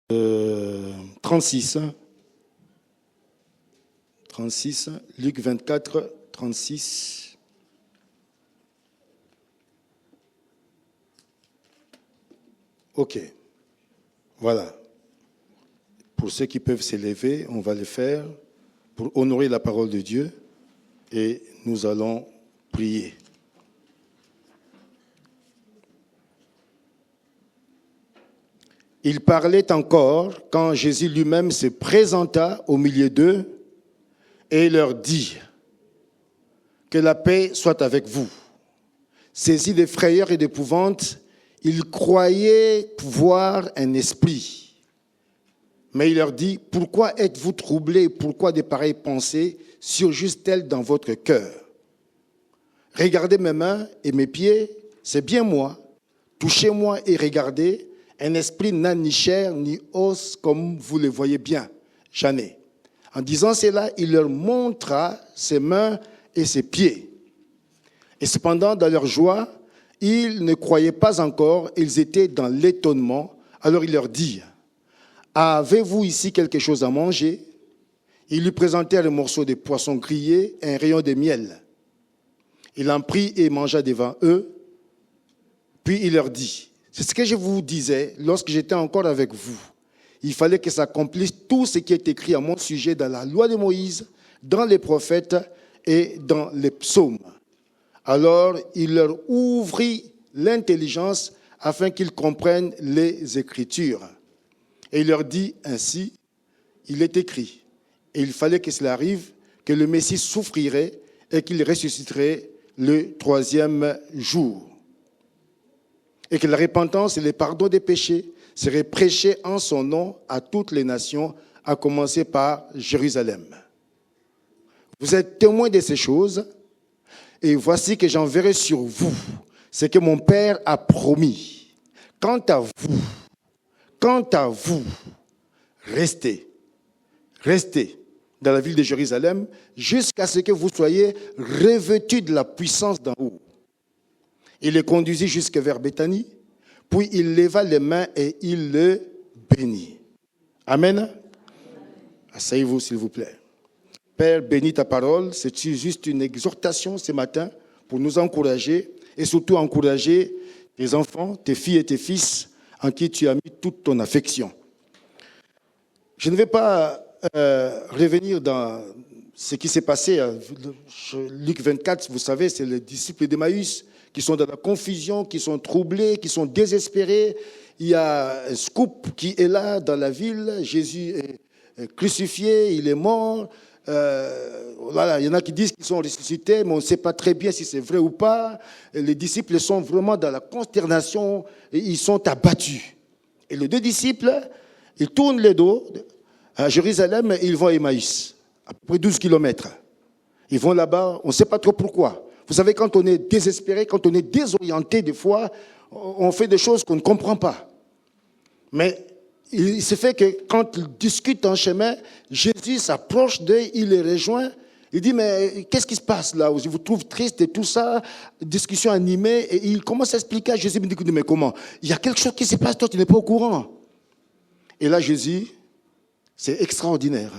36. 36, Luc 24, 36. Ok, voilà. Pour ceux qui peuvent s'élever, on va le faire pour honorer la parole de Dieu et nous allons prier. Il parlait encore quand Jésus lui-même se présenta au milieu d'eux et leur dit « Que la paix soit avec vous ». Saisis de frayeur et d'épouvante, ils croyaient voir un esprit. Mais il leur dit « Pourquoi êtes-vous troublés? Pourquoi de pareilles pensées surgissent-elles dans votre cœur? Regardez mes mains et mes pieds, c'est bien moi. Touchez-moi et regardez. Un esprit n'a ni chair ni os comme vous le voyez bien. J'en ai. » En disant cela, il leur montra ses mains et ses pieds. Et cependant, dans leur joie, ils ne croyaient pas encore, ils étaient dans l'étonnement. Alors il leur dit « Avez-vous ici quelque chose à manger ?» Ils lui présentèrent un morceau de poisson grillé et un rayon de miel. Il en prit et mangea devant eux. Puis il leur dit « C'est ce que je vous disais lorsque j'étais encore avec vous. Il fallait que s'accomplisse tout ce qui est écrit à mon sujet dans la loi de Moïse, dans les prophètes et dans les psaumes. » Alors il leur ouvrit l'intelligence afin qu'ils comprennent les Écritures. Et il leur dit ainsi, il est écrit, et il fallait que cela arrive, que le Messie souffrirait et qu'il ressusciterait le troisième jour. Et que la repentance et le pardon des péchés seraient prêchés en son nom à toutes les nations, à commencer par Jérusalem. Vous êtes témoins de ces choses, et voici que j'enverrai sur vous ce que mon Père a promis. Quant à vous, restez dans la ville de Jérusalem jusqu'à ce que vous soyez revêtus de la puissance d'en haut. Il les conduisit jusque vers Béthanie, puis il leva les mains et il le bénit. Amen. Asseyez-vous s'il vous plaît. Père, bénis ta parole. C'est juste une exhortation ce matin pour nous encourager et surtout encourager tes enfants, tes filles et tes fils en qui tu as mis toute ton affection. Je ne vais pas revenir dans ce qui s'est passé. Luc 24, vous savez, c'est les disciples d'Emmaüs qui sont dans la confusion, qui sont troublés, qui sont désespérés. Il y a un scoop qui est là dans la ville. Jésus est crucifié, il est mort. Voilà, il y en a qui disent qu'ils sont ressuscités, mais on ne sait pas très bien si c'est vrai ou pas. Les disciples sont vraiment dans la consternation et ils sont abattus. Et les deux disciples, ils tournent le dos à Jérusalem et ils vont à Emmaüs, à peu près 12 kilomètres. Ils vont là-bas, on ne sait pas trop pourquoi. Vous savez, quand on est désespéré, quand on est désorienté, des fois, on fait des choses qu'on ne comprend pas. Mais il se fait que quand ils discutent en chemin, Jésus s'approche d'eux, il les rejoint. Il dit, mais qu'est-ce qui se passe là? Je vous trouve triste et tout ça, discussion animée. Et il commence à expliquer à Jésus, il me dit, mais comment? Il y a quelque chose qui se passe, toi tu n'es pas au courant. Et là, Jésus, c'est extraordinaire.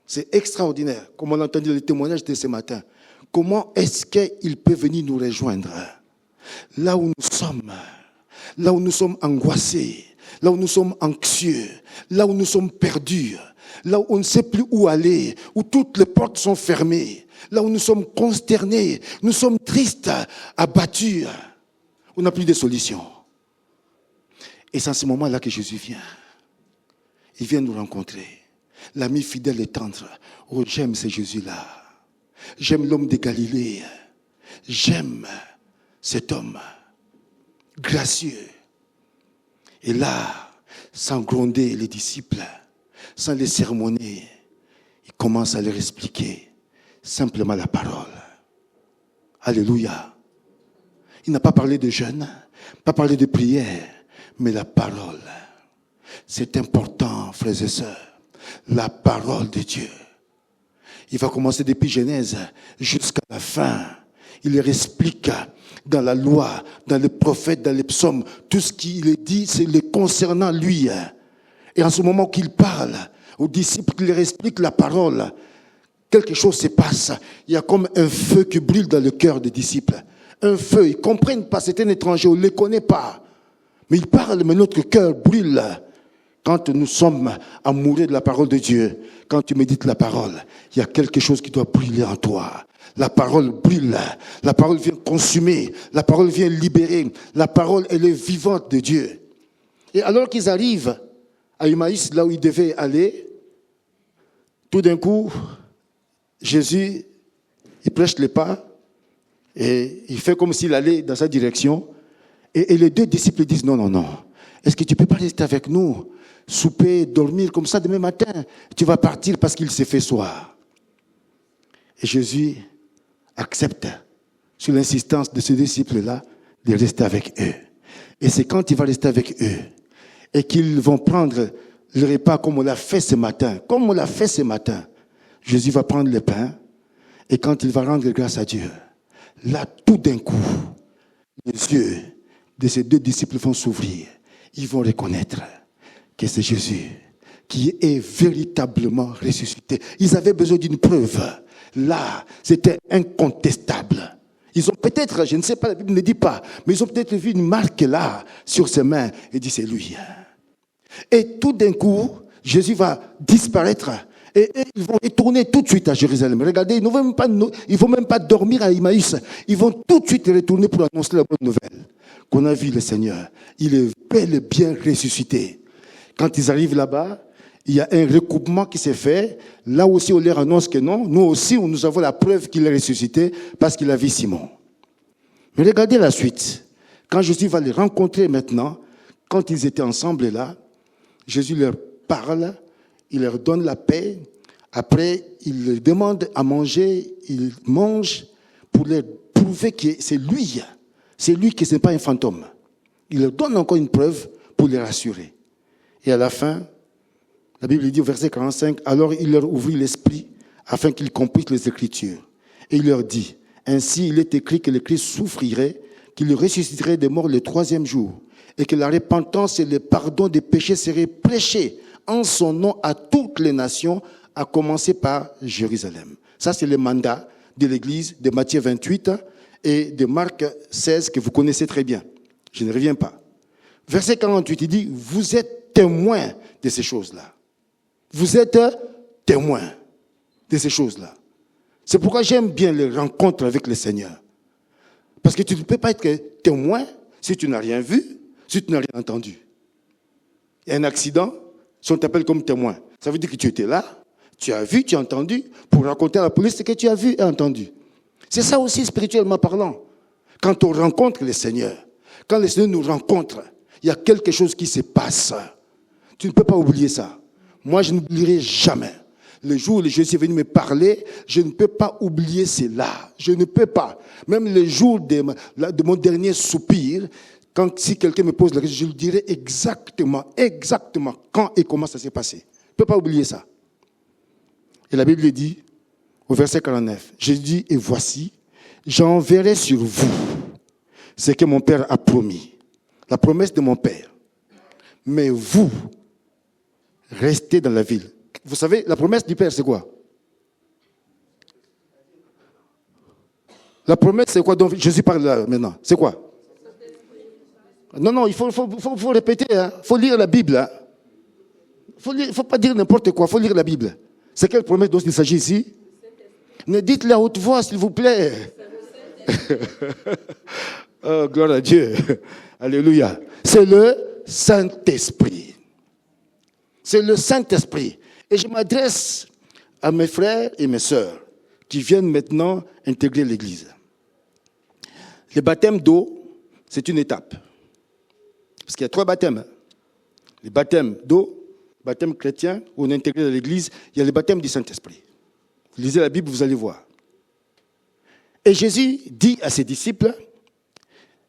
C'est extraordinaire, comme on a entendu le témoignage de ce matin. Comment est-ce qu'il peut venir nous rejoindre? Là où nous sommes angoissés, là où nous sommes anxieux, là où nous sommes perdus, là où on ne sait plus où aller, où toutes les portes sont fermées, là où nous sommes consternés, nous sommes tristes, abattus, on n'a plus de solution. Et c'est à ce moment-là que Jésus vient. Il vient nous rencontrer. L'ami fidèle et tendre. Oh, j'aime ce Jésus-là. J'aime l'homme de Galilée. J'aime cet homme gracieux. Et là, sans gronder les disciples, sans les sermonner, il commence à leur expliquer simplement la parole. Alléluia. Il n'a pas parlé de jeûne, pas parlé de prière, mais la parole. C'est important, frères et sœurs. La parole de Dieu. Il va commencer depuis Genèse jusqu'à la fin. Il leur explique dans la loi, dans les prophètes, dans les psaumes, tout ce qu'il est dit, c'est le concernant lui. Et en ce moment qu'il parle aux disciples, qu'il leur explique la parole, quelque chose se passe. Il y a comme un feu qui brûle dans le cœur des disciples. Un feu, ils ne comprennent pas, c'est un étranger, on ne le connaît pas. Mais il parle, mais notre cœur brûle. Quand nous sommes amoureux de la parole de Dieu, quand tu médites la parole, il y a quelque chose qui doit brûler en toi. La parole brûle, la parole vient consumer, la parole vient libérer, la parole elle est vivante de Dieu. Et alors qu'ils arrivent à Emmaüs, là où ils devaient aller, tout d'un coup, Jésus, il prêche les pas et il fait comme s'il allait dans sa direction. Et les deux disciples disent, non, non, non, est-ce que tu ne peux pas rester avec nous, souper, dormir comme ça demain matin? Tu vas partir parce qu'il s'est fait soir. Et Jésus accepte, sur l'insistance de ces disciples-là, de rester avec eux. Et c'est quand il va rester avec eux et qu'ils vont prendre le repas comme on l'a fait ce matin, Jésus va prendre le pain et quand il va rendre grâce à Dieu, là, tout d'un coup, les yeux de ces deux disciples vont s'ouvrir. Ils vont reconnaître que c'est Jésus qui est véritablement ressuscité. Ils avaient besoin d'une preuve. Là, c'était incontestable. Ils ont peut-être, je ne sais pas, la Bible ne dit pas, mais ils ont peut-être vu une marque là, sur ses mains, et dit c'est lui. Et tout d'un coup, Jésus va disparaître. Et ils vont retourner tout de suite à Jérusalem. Regardez, ils ne vont même pas dormir à Emmaüs. Ils vont tout de suite retourner pour annoncer la bonne nouvelle. Qu'on a vu le Seigneur. Il est bel et bien ressuscité. Quand ils arrivent là-bas, il y a un recoupement qui s'est fait. Là aussi, on leur annonce que non. Nous aussi, nous avons la preuve qu'il est ressuscité parce qu'il a vu Simon. Mais regardez la suite. Quand Jésus va les rencontrer maintenant, quand ils étaient ensemble là, Jésus leur parle, il leur donne la paix. Après, il leur demande à manger. Ils mangent pour leur prouver que c'est lui. C'est lui qui n'est pas un fantôme. Il leur donne encore une preuve pour les rassurer. Et à la fin, la Bible dit au verset 45, alors il leur ouvrit l'esprit afin qu'ils comprissent les Écritures. Et il leur dit, ainsi il est écrit que le Christ souffrirait, qu'il ressusciterait des morts le 3e jour, et que la repentance et le pardon des péchés seraient prêchés en son nom à toutes les nations, à commencer par Jérusalem. Ça, c'est le mandat de l'Église de Matthieu 28 et de Marc 16 que vous connaissez très bien. Je ne reviens pas. Verset 48, il dit, vous êtes témoins de ces choses-là. Vous êtes témoins de ces choses-là. C'est pourquoi j'aime bien les rencontres avec le Seigneur. Parce que tu ne peux pas être témoin si tu n'as rien vu, si tu n'as rien entendu. Il y a un accident, si on t'appelle comme témoin, ça veut dire que tu étais là, tu as vu, tu as entendu, pour raconter à la police ce que tu as vu et entendu. C'est ça aussi spirituellement parlant. Quand on rencontre le Seigneur, quand le Seigneur nous rencontre, il y a quelque chose qui se passe. Tu ne peux pas oublier ça. Moi, je n'oublierai jamais. Le jour où Jésus est venu me parler, je ne peux pas oublier cela. Je ne peux pas. Même le jour de mon dernier soupir, si quelqu'un me pose la question, je lui dirai exactement quand et comment ça s'est passé. Je ne peux pas oublier ça. Et la Bible dit, au verset 49, Jésus dit, et voici, j'enverrai sur vous ce que mon Père a promis. La promesse de mon Père. Mais vous, restez dans la ville. Vous savez, la promesse du Père, c'est quoi? La promesse, c'est quoi dont Jésus parle là maintenant? C'est quoi? Non, il faut répéter. Il faut lire la Bible. Il ne faut pas dire n'importe quoi. Il faut lire la Bible. C'est quelle promesse dont il s'agit ici? Ne dites-le à haute voix, s'il vous plaît. Oh, gloire à Dieu. Alléluia. C'est le Saint-Esprit. C'est le Saint-Esprit. Et je m'adresse à mes frères et mes sœurs qui viennent maintenant intégrer l'Église. Le baptême d'eau, c'est une étape. Parce qu'il y a 3 baptêmes. Le baptême d'eau, le baptême chrétien, où on est intégré dans l'Église, il y a le baptême du Saint-Esprit. Vous lisez la Bible, vous allez voir. Et Jésus dit à ses disciples,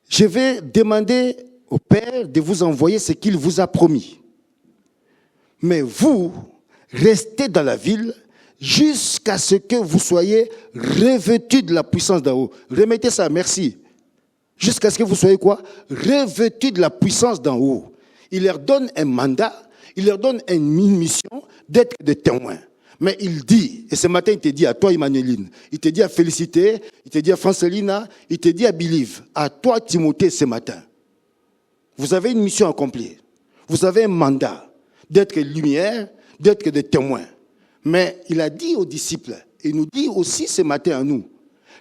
je vais demander au Père de vous envoyer ce qu'il vous a promis. Mais vous, restez dans la ville jusqu'à ce que vous soyez revêtus de la puissance d'en haut. Remettez ça, merci. Jusqu'à ce que vous soyez quoi? Revêtus de la puissance d'en haut. Il leur donne un mandat, Il leur donne une mission d'être des témoins. Mais il dit, et ce matin il te dit à toi Emmanueline, il te dit à Félicité, il te dit à Francelina, il te dit à Bilive, à toi Timothée ce matin. Vous avez une mission accomplie. Vous avez un mandat d'être lumière, d'être des témoins. Mais il a dit aux disciples, et il nous dit aussi ce matin à nous,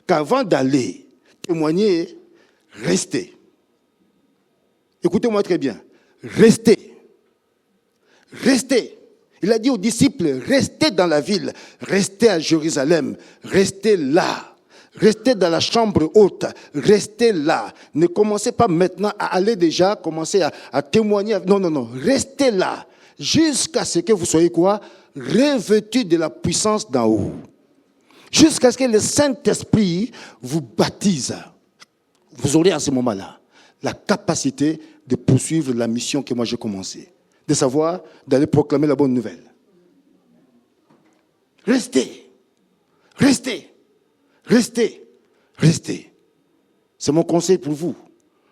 qu'avant d'aller témoigner, restez. Écoutez-moi très bien. Restez. Restez. Il a dit aux disciples, restez dans la ville, restez à Jérusalem, restez là. Restez dans la chambre haute, restez là. Ne commencez pas maintenant à aller déjà, commencer à témoigner. Non, non, non, restez là. Jusqu'à ce que vous soyez quoi? Revêtus de la puissance d'en haut. Jusqu'à ce que le Saint-Esprit vous baptise. Vous aurez à ce moment-là la capacité de poursuivre la mission que moi j'ai commencée. De savoir, d'aller proclamer la bonne nouvelle. Restez. Restez. Restez. Restez. C'est mon conseil pour vous.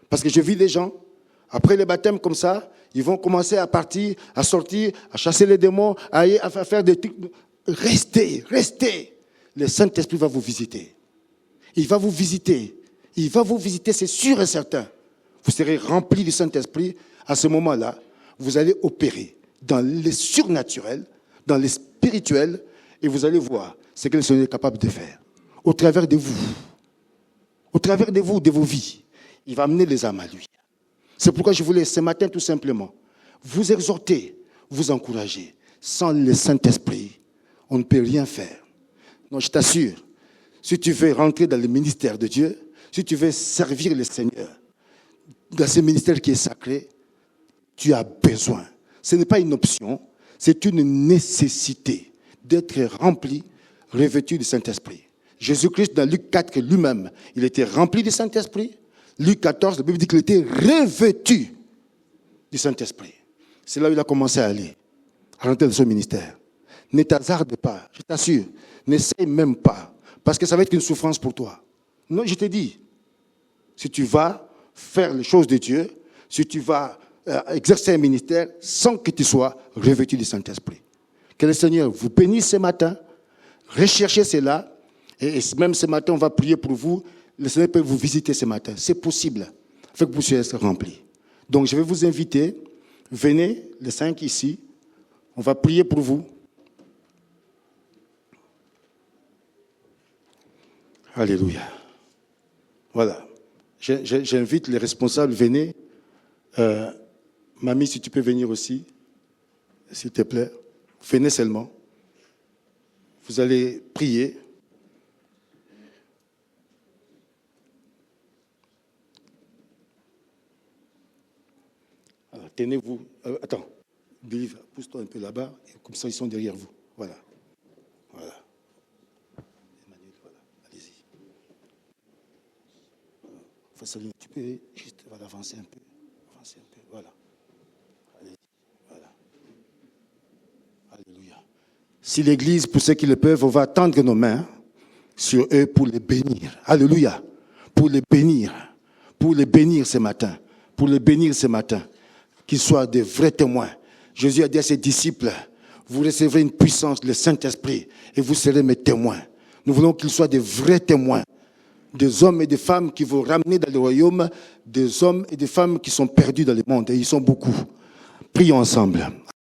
Parce que je vis des gens, après les baptêmes comme ça, ils vont commencer à partir, à sortir, à chasser les démons, à faire des trucs. Restez. Restez. Le Saint-Esprit va vous visiter. Il va vous visiter. Il va vous visiter, c'est sûr et certain. Vous serez remplis du Saint-Esprit. À ce moment-là, vous allez opérer dans les surnaturels, dans les spirituels, et vous allez voir ce que le Seigneur est capable de faire. Au travers de vous. Au travers de vous, de vos vies. Il va amener les âmes à lui. C'est pourquoi je voulais ce matin tout simplement vous exhorter, vous encourager. Sans le Saint-Esprit, on ne peut rien faire. Non, je t'assure, si tu veux rentrer dans le ministère de Dieu, si tu veux servir le Seigneur, dans ce ministère qui est sacré, tu as besoin. Ce n'est pas une option, c'est une nécessité d'être rempli, revêtu du Saint-Esprit. Jésus-Christ, dans Luc 4, lui-même, il était rempli du Saint-Esprit. Luc 14, la Bible dit qu'il était revêtu du Saint-Esprit. C'est là où il a commencé à aller, à rentrer dans son ministère. Ne t'hasarde pas, je t'assure, n'essaye même pas, parce que ça va être une souffrance pour toi. Non, je te dis, si tu vas faire les choses de Dieu, si tu vas exercer un ministère sans que tu sois revêtu du Saint-Esprit. Que le Seigneur vous bénisse ce matin, recherchez cela, et même ce matin, on va prier pour vous. Le Seigneur peut vous visiter ce matin. C'est possible, afin que vous soyez remplis. Donc, je vais vous inviter. Venez, les 5 ici. On va prier pour vous. Alléluia. Voilà. J'invite les responsables. Venez. Mamie, si tu peux venir aussi, s'il te plaît. Venez seulement. Vous allez prier. Alors, tenez-vous. Attends. Billy, pousse-toi un peu là-bas. Comme ça, ils sont derrière vous. Voilà. Voilà. Emmanuel, voilà. Allez-y. Fassaline, tu peux juste avancer un peu. Avancer un peu. Voilà. Allez-y. Voilà. Alléluia. Si l'Église, pour ceux qui le peuvent, on va tendre nos mains sur eux pour les bénir. Alléluia. Pour les bénir. Pour les bénir ce matin. Pour les bénir ce matin. Qu'ils soient des vrais témoins. Jésus a dit à ses disciples, vous recevrez une puissance, le Saint-Esprit, et vous serez mes témoins. Nous voulons qu'ils soient des vrais témoins. Des hommes et des femmes qui vont ramener dans le royaume, des hommes et des femmes qui sont perdus dans le monde. Et ils sont beaucoup. Prions ensemble.